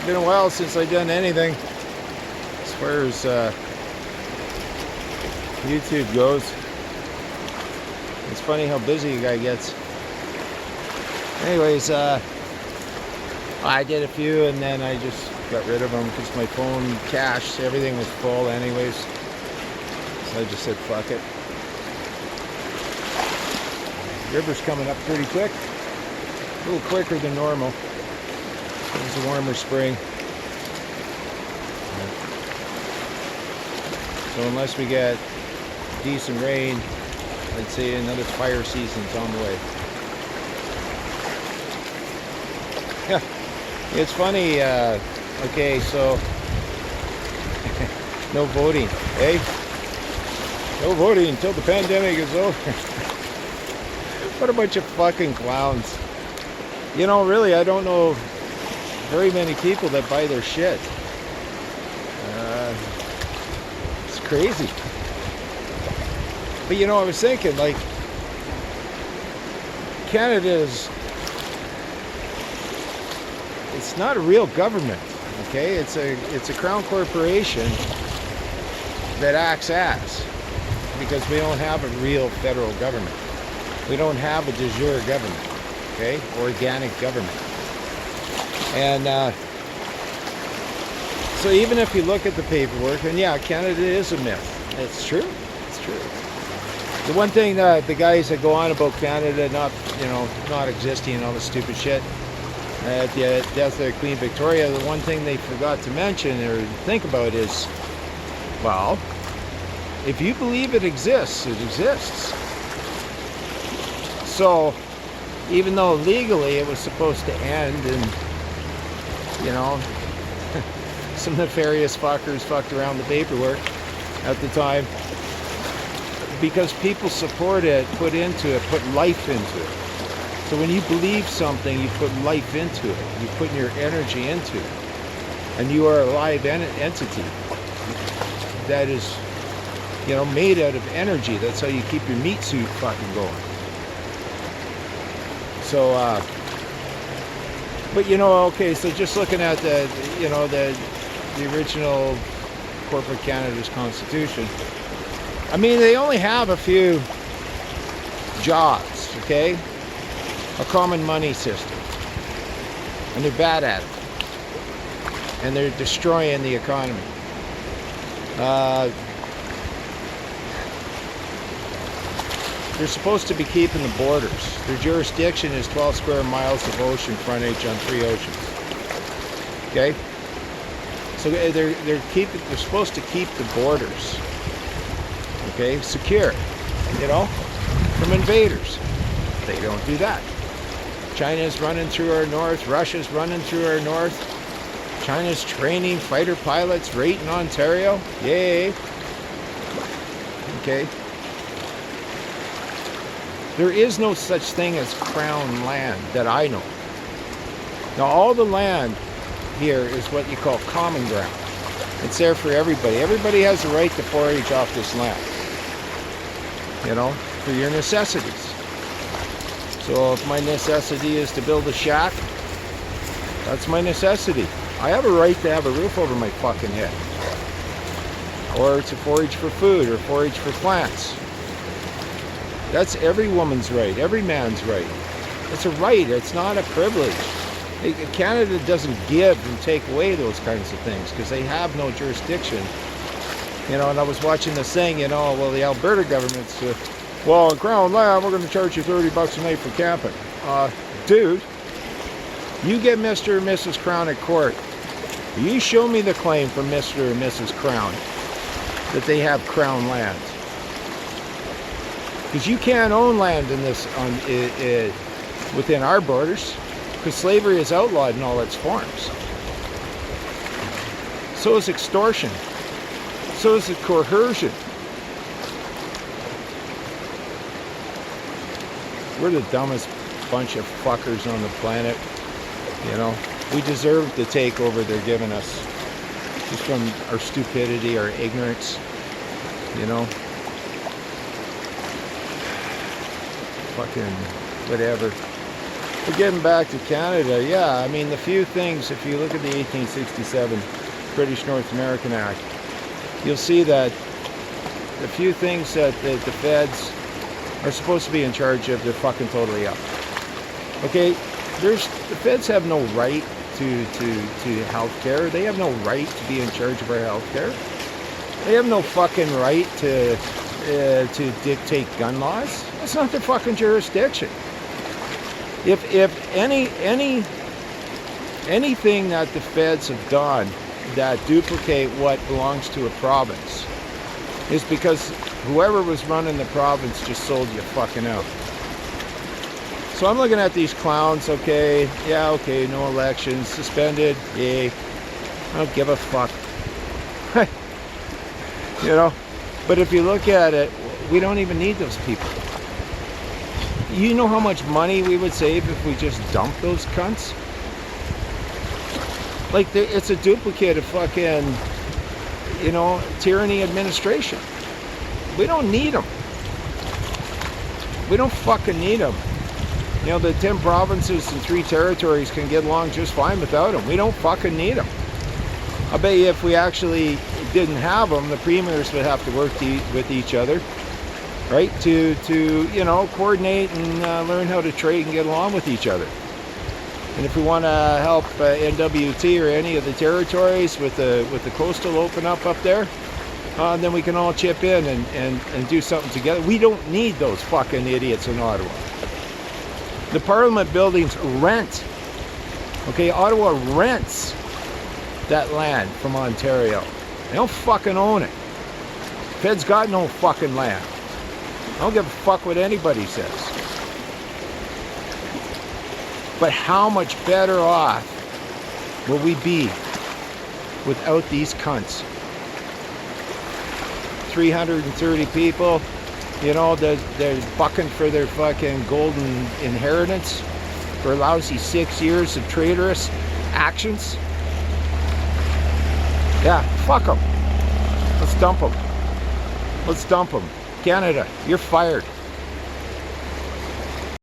been a while since I've done anything as far as YouTube goes. It's funny how busy a guy gets. Anyways, I did a few and then I just got rid of them because my phone cache, everything was full anyways. So I just said fuck it. River's coming up pretty quick. A little quicker than normal. It's a warmer spring. So unless we get decent rain, I'd say another fire season's on the way. Yeah, it's funny. Okay, so no voting, eh? No voting until the pandemic is over. What a bunch of fucking clowns. You know, really, I don't know very many people that buy their shit. It's crazy. But you know, I was thinking, like, Canada's, it's not a real government, okay? It's a crown corporation that acts as, because we don't have a real federal government. We don't have a de jure government, okay? Organic government. And so even if you look at the paperwork, and yeah, Canada is a myth. It's true. It's true. The one thing that the guys that go on about Canada not existing and all this stupid shit, at the death of Queen Victoria, the one thing they forgot to mention or think about is, well, if you believe it exists, it exists. So, even though legally it was supposed to end and, you know, some nefarious fuckers fucked around the paperwork at the time, because people support it, put life into it. So when you believe something, you put life into it. You put your energy into it. And you are a live entity that is, you know, made out of energy. That's how you keep your meat suit fucking going. So, but you know, okay, so just looking at the original corporate Canada's Constitution, I mean, they only have a few jobs, okay? A common money system. And they're bad at it. And they're destroying the economy. They're supposed to be keeping the borders. Their jurisdiction is 12 square miles of ocean frontage on 3 oceans. Okay? So they're supposed to keep the borders, okay, secure, you know, from invaders. They don't do that. China's running through our north. Russia's running through our north. China's training fighter pilots right in Ontario. Yay. Okay. There is no such thing as crown land that I know. Now, all the land here is what you call common ground. It's there for everybody. Everybody has the right to forage off this land, you know, for your necessities. So if my necessity is to build a shack, that's my necessity. I have a right to have a roof over my fucking head. Or to forage for food or forage for plants. That's every woman's right, every man's right. It's a right, it's not a privilege. Canada doesn't give and take away those kinds of things because they have no jurisdiction. You know, and I was watching this thing, you know, well, the Alberta government's, well, on Crown land, we're going to charge you $30 a night for camping. Dude, you get Mr. or Mrs. Crown at court. You show me the claim from Mr. or Mrs. Crown that they have Crown land. Because you can't own land in this within our borders, because slavery is outlawed in all its forms. So is extortion. So is coercion. We're the dumbest bunch of fuckers on the planet. You know, we deserve the takeover they're giving us, just from our stupidity, our ignorance. You know. Fucking whatever. But getting back to Canada, yeah, I mean, the few things, if you look at the 1867 British North American Act, you'll see that the few things that the feds are supposed to be in charge of, they're fucking totally up. Okay, the feds have no right to health care. They have no right to be in charge of our health care. They have no fucking right to dictate gun laws. That's not their fucking jurisdiction. If anything that the feds have done that duplicate what belongs to a province is because whoever was running the province just sold you fucking out. So I'm looking at these clowns, okay, yeah, okay, no elections, suspended, yay, I don't give a fuck. You know, but if you look at it, we don't even need those people. You know how much money we would save if we just dumped those cunts? Like, it's a duplicate of fucking, you know, tyranny administration. We don't need them. We don't fucking need them. You know, the 10 provinces and 3 territories can get along just fine without them. We don't fucking need them. I bet you if we actually didn't have them, the premiers would have to work with each other, right? To you know, coordinate and learn how to trade and get along with each other. And if we want to help NWT or any of the territories with the coastal open up there, then we can all chip in and do something together. We don't need those fucking idiots in Ottawa. The Parliament buildings rent. Okay, Ottawa rents that land from Ontario. They don't fucking own it. Fed's got no fucking land. I don't give a fuck what anybody says. But how much better off will we be without these cunts? 330 people, you know, they're bucking for their fucking golden inheritance for a lousy 6 years of traitorous actions. Yeah, fuck them. Let's dump them. Let's dump them. Canada, you're fired.